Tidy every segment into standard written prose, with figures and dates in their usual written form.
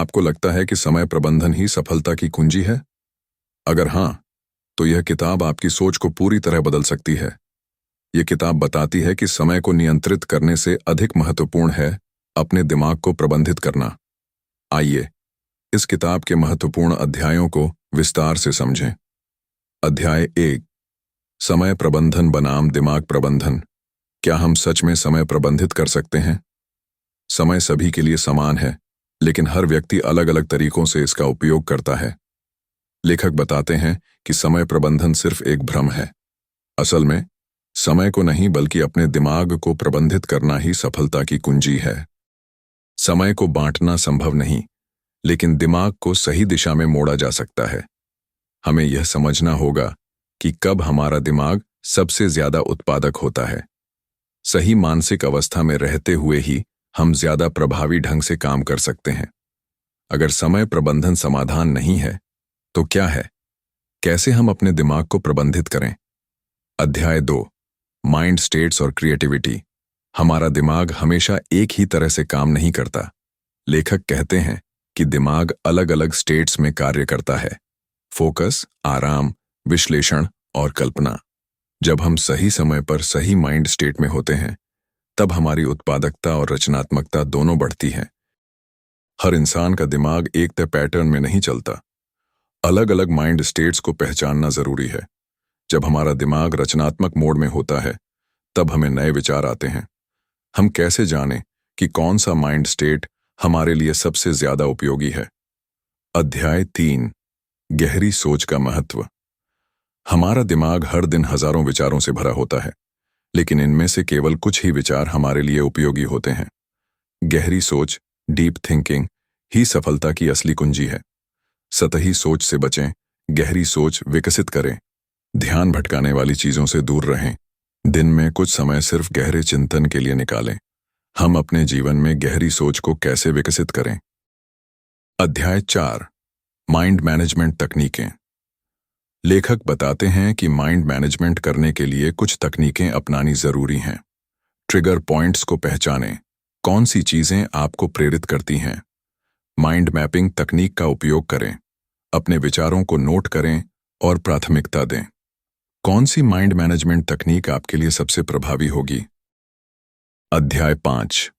आपको लगता है कि समय प्रबंधन ही सफलता की कुंजी है? अगर हाँ, तो यह किताब आपकी सोच को पूरी तरह बदल सकती है। यह किताब बताती है कि समय को नियंत्रित करने से अधिक महत्वपूर्ण है अपने दिमाग को प्रबंधित करना। आइए, इस किताब के महत्वपूर्ण अध्यायों को विस्तार से समझें। अध्याय 1, समय प्रबंधन बनाम दिमाग प्रबंधन। क्या हम सच में समय प्रबंधित कर सकते हैं? समय सभी के लिए समान है, लेकिन हर व्यक्ति अलग अलग तरीकों से इसका उपयोग करता है। लेखक बताते हैं कि समय प्रबंधन सिर्फ एक भ्रम है। असल में समय को नहीं बल्कि अपने दिमाग को प्रबंधित करना ही सफलता की कुंजी है। समय को बांटना संभव नहीं, लेकिन दिमाग को सही दिशा में मोड़ा जा सकता है। हमें यह समझना होगा कि कब हमारा दिमाग सबसे ज्यादा उत्पादक होता है। सही मानसिक अवस्था में रहते हुए ही हम ज्यादा प्रभावी ढंग से काम कर सकते हैं। अगर समय प्रबंधन समाधान नहीं है, तो क्या है? कैसे हम अपने दिमाग को प्रबंधित करें? अध्याय 2, माइंड स्टेट्स और क्रिएटिविटी। हमारा दिमाग हमेशा एक ही तरह से काम नहीं करता। लेखक कहते हैं कि दिमाग अलग अलग स्टेट्स में कार्य करता है: फोकस, आराम, विश्लेषण और कल्पना। जब हम सही समय पर सही माइंड स्टेट में होते हैं, तब हमारी उत्पादकता और रचनात्मकता दोनों बढ़ती हैं। हर इंसान का दिमाग एक तय पैटर्न में नहीं चलता। अलग अलग माइंड स्टेट्स को पहचानना जरूरी है। जब हमारा दिमाग रचनात्मक मोड में होता है, तब हमें नए विचार आते हैं। हम कैसे जानें कि कौन सा माइंड स्टेट हमारे लिए सबसे ज्यादा उपयोगी है? अध्याय 3, गहरी सोच का महत्व। हमारा दिमाग हर दिन हजारों विचारों से भरा होता है, लेकिन इनमें से केवल कुछ ही विचार हमारे लिए उपयोगी होते हैं। गहरी सोच, डीप थिंकिंग, ही सफलता की असली कुंजी है। सतही सोच से बचें, गहरी सोच विकसित करें। ध्यान भटकाने वाली चीजों से दूर रहें। दिन में कुछ समय सिर्फ गहरे चिंतन के लिए निकालें। हम अपने जीवन में गहरी सोच को कैसे विकसित करें? अध्याय 4, माइंड मैनेजमेंट तकनीकें। लेखक बताते हैं कि माइंड मैनेजमेंट करने के लिए कुछ तकनीकें अपनानी जरूरी हैं। ट्रिगर पॉइंट्स को पहचानें। कौन सी चीजें आपको प्रेरित करती हैं? माइंड मैपिंग तकनीक का उपयोग करें। अपने विचारों को नोट करें और प्राथमिकता दें। कौन सी माइंड मैनेजमेंट तकनीक आपके लिए सबसे प्रभावी होगी? अध्याय 5,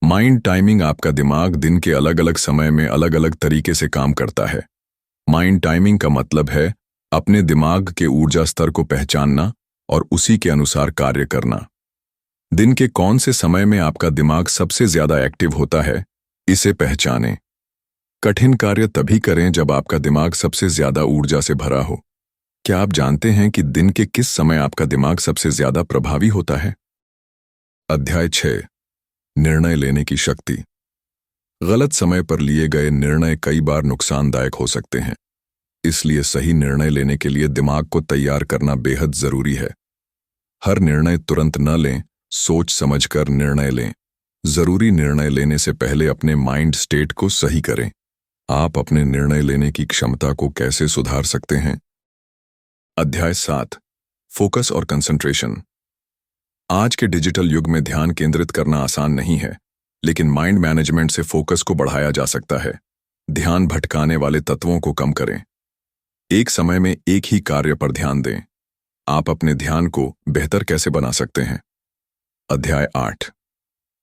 माइंड टाइमिंग। आपका दिमाग दिन के अलग अलग समय में अलग अलग तरीके से काम करता है। माइंड टाइमिंग का मतलब है अपने दिमाग के ऊर्जा स्तर को पहचानना और उसी के अनुसार कार्य करना। दिन के कौन से समय में आपका दिमाग सबसे ज्यादा एक्टिव होता है, इसे पहचानें। कठिन कार्य तभी करें जब आपका दिमाग सबसे ज्यादा ऊर्जा से भरा हो। क्या आप जानते हैं कि दिन के किस समय आपका दिमाग सबसे ज्यादा प्रभावी होता है? अध्याय 6, निर्णय लेने की शक्ति। गलत समय पर लिए गए निर्णय कई बार नुकसानदायक हो सकते हैं। इसलिए सही निर्णय लेने के लिए दिमाग को तैयार करना बेहद जरूरी है। हर निर्णय तुरंत न लें, सोच समझकर निर्णय लें। जरूरी निर्णय लेने से पहले अपने माइंड स्टेट को सही करें। आप अपने निर्णय लेने की क्षमता को कैसे सुधार सकते हैं? अध्याय 7, फोकस और कंसंट्रेशन। आज के डिजिटल युग में ध्यान केंद्रित करना आसान नहीं है, लेकिन माइंड मैनेजमेंट से फोकस को बढ़ाया जा सकता है। ध्यान भटकाने वाले तत्वों को कम करें। एक समय में एक ही कार्य पर ध्यान दें। आप अपने ध्यान को बेहतर कैसे बना सकते हैं? अध्याय 8,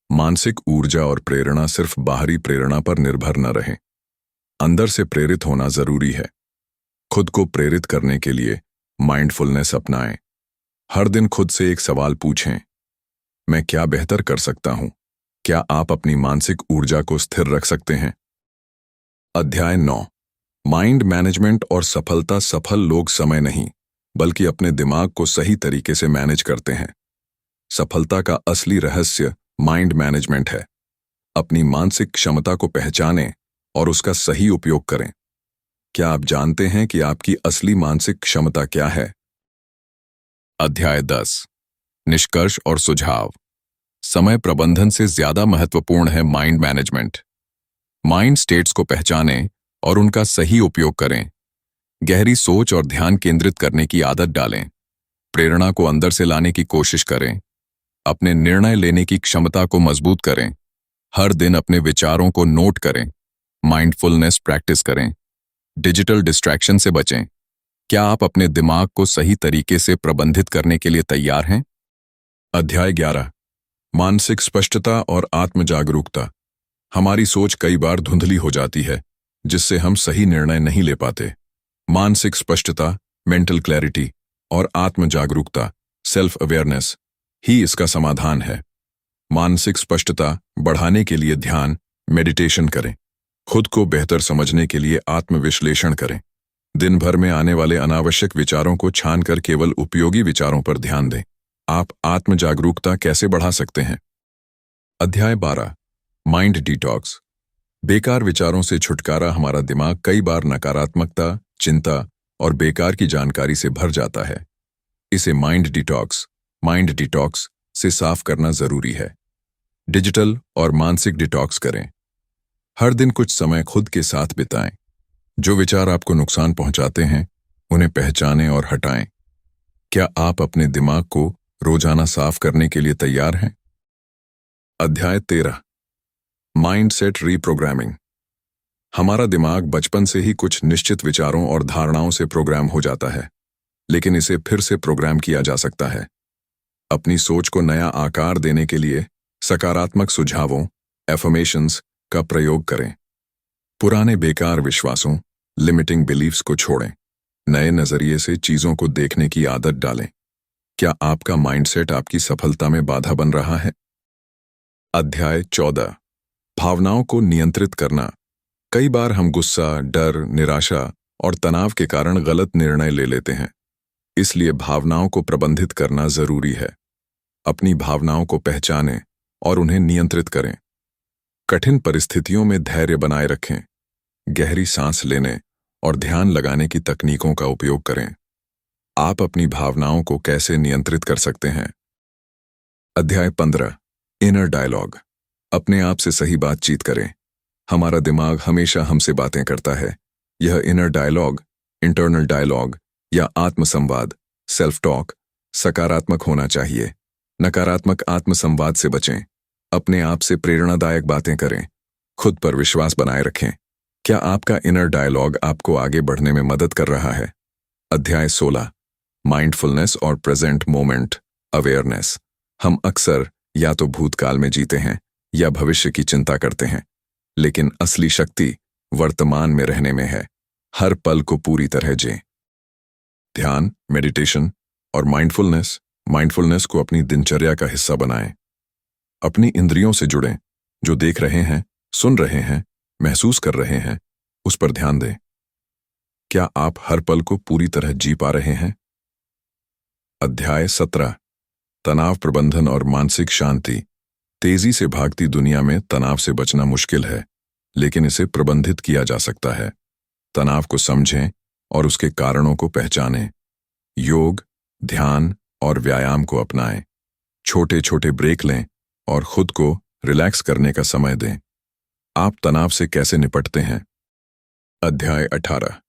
मानसिक ऊर्जा और प्रेरणा। सिर्फ बाहरी प्रेरणा पर निर्भर न रहें। अंदर से प्रेरित होना जरूरी है। खुद को प्रेरित करने के लिए माइंडफुलनेस अपनाएं। हर दिन खुद से एक सवाल पूछें: मैं क्या बेहतर कर सकता हूं? क्या आप अपनी मानसिक ऊर्जा को स्थिर रख सकते हैं? अध्याय 9, माइंड मैनेजमेंट और सफलता। सफल लोग समय नहीं, बल्कि अपने दिमाग को सही तरीके से मैनेज करते हैं। सफलता का असली रहस्य माइंड मैनेजमेंट है। अपनी मानसिक क्षमता को पहचानें और उसका सही उपयोग करें। क्या आप जानते हैं कि आपकी असली मानसिक क्षमता क्या है? अध्याय 10, निष्कर्ष और सुझाव। समय प्रबंधन से ज्यादा महत्वपूर्ण है माइंड मैनेजमेंट। माइंड स्टेट्स को पहचानें और उनका सही उपयोग करें। गहरी सोच और ध्यान केंद्रित करने की आदत डालें। प्रेरणा को अंदर से लाने की कोशिश करें। अपने निर्णय लेने की क्षमता को मजबूत करें। हर दिन अपने विचारों को नोट करें। माइंडफुलनेस प्रैक्टिस करें, डिजिटल डिस्ट्रैक्शन से बचें। क्या आप अपने दिमाग को सही तरीके से प्रबंधित करने के लिए तैयार हैं? अध्याय 11, मानसिक स्पष्टता और आत्म जागरूकता। हमारी सोच कई बार धुंधली हो जाती है, जिससे हम सही निर्णय नहीं ले पाते। मानसिक स्पष्टता, मेंटल क्लैरिटी और आत्म जागरूकता, सेल्फ अवेयरनेस ही इसका समाधान है। मानसिक स्पष्टता बढ़ाने के लिए ध्यान, मेडिटेशन करें। खुद को बेहतर समझने के लिए आत्मविश्लेषण करें। दिन भर में आने वाले अनावश्यक विचारों को छानकर केवल उपयोगी विचारों पर ध्यान दें। आप आत्म जागरूकता कैसे बढ़ा सकते हैं? अध्याय 12, माइंड डिटॉक्स। बेकार विचारों से छुटकारा। हमारा दिमाग कई बार नकारात्मकता, चिंता और बेकार की जानकारी से भर जाता है। इसे माइंड डिटॉक्स से साफ करना जरूरी है। डिजिटल और मानसिक डिटॉक्स करें। हर दिन कुछ समय खुद के साथ बिताएं। जो विचार आपको नुकसान पहुंचाते हैं, उन्हें पहचानें और हटाएं। क्या आप अपने दिमाग को रोजाना साफ करने के लिए तैयार हैं? अध्याय 13, माइंडसेट रीप्रोग्रामिंग। हमारा दिमाग बचपन से ही कुछ निश्चित विचारों और धारणाओं से प्रोग्राम हो जाता है, लेकिन इसे फिर से प्रोग्राम किया जा सकता है। अपनी सोच को नया आकार देने के लिए सकारात्मक सुझावों, एफर्मेशंस का प्रयोग करें। पुराने बेकार विश्वासों, लिमिटिंग बिलीफ्स को छोड़ें। नए नजरिए से चीजों को देखने की आदत डालें। क्या आपका माइंडसेट आपकी सफलता में बाधा बन रहा है? अध्याय 14, भावनाओं को नियंत्रित करना। कई बार हम गुस्सा, डर, निराशा और तनाव के कारण गलत निर्णय ले लेते हैं। इसलिए भावनाओं को प्रबंधित करना जरूरी है। अपनी भावनाओं को पहचानें और उन्हें नियंत्रित करें। कठिन परिस्थितियों में धैर्य बनाए रखें। गहरी सांस लेने और ध्यान लगाने की तकनीकों का उपयोग करें। आप अपनी भावनाओं को कैसे नियंत्रित कर सकते हैं? अध्याय 15, इनर डायलॉग। अपने आप से सही बातचीत करें। हमारा दिमाग हमेशा हमसे बातें करता है। यह इनर डायलॉग, इंटरनल डायलॉग या आत्मसंवाद, सेल्फ टॉक सकारात्मक होना चाहिए। नकारात्मक आत्मसंवाद से बचें। अपने आप से प्रेरणादायक बातें करें। खुद पर विश्वास बनाए रखें। क्या आपका इनर डायलॉग आपको आगे बढ़ने में मदद कर रहा है? अध्याय 16, माइंडफुलनेस और प्रेजेंट मोमेंट अवेयरनेस। हम अक्सर या तो भूतकाल में जीते हैं या भविष्य की चिंता करते हैं, लेकिन असली शक्ति वर्तमान में रहने में है। हर पल को पूरी तरह जिएं। ध्यान, मेडिटेशन और माइंडफुलनेस को अपनी दिनचर्या का हिस्सा बनाएं। अपनी इंद्रियों से जुड़ें। जो देख रहे हैं, सुन रहे हैं, महसूस कर रहे हैं, उस पर ध्यान दें। क्या आप हर पल को पूरी तरह जी पा रहे हैं? अध्याय 17, तनाव प्रबंधन और मानसिक शांति। तेजी से भागती दुनिया में तनाव से बचना मुश्किल है, लेकिन इसे प्रबंधित किया जा सकता है। तनाव को समझें और उसके कारणों को पहचानें। योग, ध्यान और व्यायाम को अपनाएं। छोटे छोटे ब्रेक लें और खुद को रिलैक्स करने का समय दें। आप तनाव से कैसे निपटते हैं? अध्याय 18,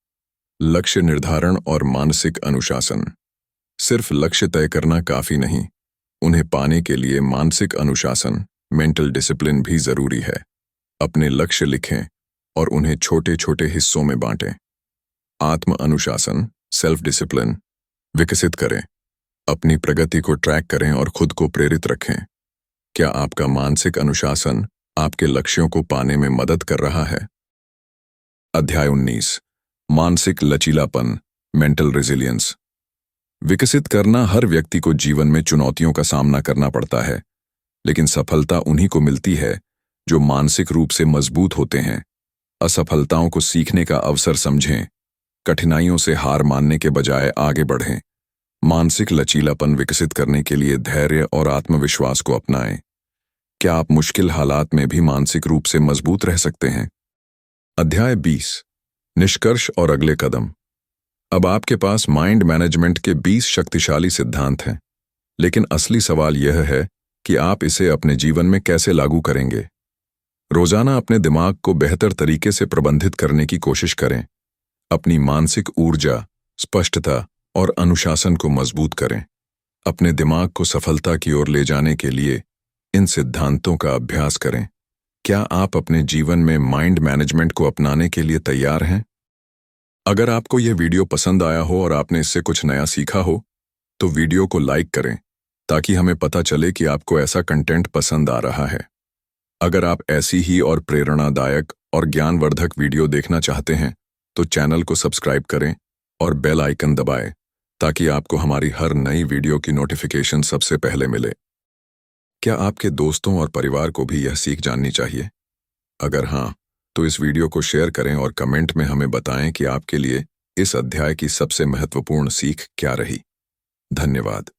लक्ष्य निर्धारण और मानसिक अनुशासन। सिर्फ लक्ष्य तय करना काफी नहीं, उन्हें पाने के लिए मानसिक अनुशासन, मेंटल डिसिप्लिन भी जरूरी है। अपने लक्ष्य लिखें और उन्हें छोटे छोटे हिस्सों में बांटें। आत्म अनुशासन, सेल्फ डिसिप्लिन विकसित करें। अपनी प्रगति को ट्रैक करें और खुद को प्रेरित रखें। क्या आपका मानसिक अनुशासन आपके लक्ष्यों को पाने में मदद कर रहा है? अध्याय 19, मानसिक लचीलापन, मेंटल रेजिलियंस। विकसित करना। हर व्यक्ति को जीवन में चुनौतियों का सामना करना पड़ता है, लेकिन सफलता उन्हीं को मिलती है जो मानसिक रूप से मजबूत होते हैं। असफलताओं को सीखने का अवसर समझें। कठिनाइयों से हार मानने के बजाय आगे बढ़ें। मानसिक लचीलापन विकसित करने के लिए धैर्य और आत्मविश्वास को अपनाएं। क्या आप मुश्किल हालात में भी मानसिक रूप से मजबूत रह सकते हैं? अध्याय 20, निष्कर्ष और अगले कदम। अब आपके पास माइंड मैनेजमेंट के 20 शक्तिशाली सिद्धांत हैं, लेकिन असली सवाल यह है कि आप इसे अपने जीवन में कैसे लागू करेंगे। रोजाना अपने दिमाग को बेहतर तरीके से प्रबंधित करने की कोशिश करें। अपनी मानसिक ऊर्जा, स्पष्टता और अनुशासन को मजबूत करें। अपने दिमाग को सफलता की ओर ले जाने के लिए इन सिद्धांतों का अभ्यास करें। क्या आप अपने जीवन में माइंड मैनेजमेंट को अपनाने के लिए तैयार हैं? अगर आपको यह वीडियो पसंद आया हो और आपने इससे कुछ नया सीखा हो, तो वीडियो को लाइक करें ताकि हमें पता चले कि आपको ऐसा कंटेंट पसंद आ रहा है। अगर आप ऐसी ही और प्रेरणादायक और ज्ञानवर्धक वीडियो देखना चाहते हैं, तो चैनल को सब्सक्राइब करें और बेल आइकन दबाएं ताकि आपको हमारी हर नई वीडियो की नोटिफिकेशन सबसे पहले मिले। क्या आपके दोस्तों और परिवार को भी यह सीख जाननी चाहिए? अगर हाँ, तो इस वीडियो को शेयर करें और कमेंट में हमें बताएं कि आपके लिए इस अध्याय की सबसे महत्वपूर्ण सीख क्या रही। धन्यवाद।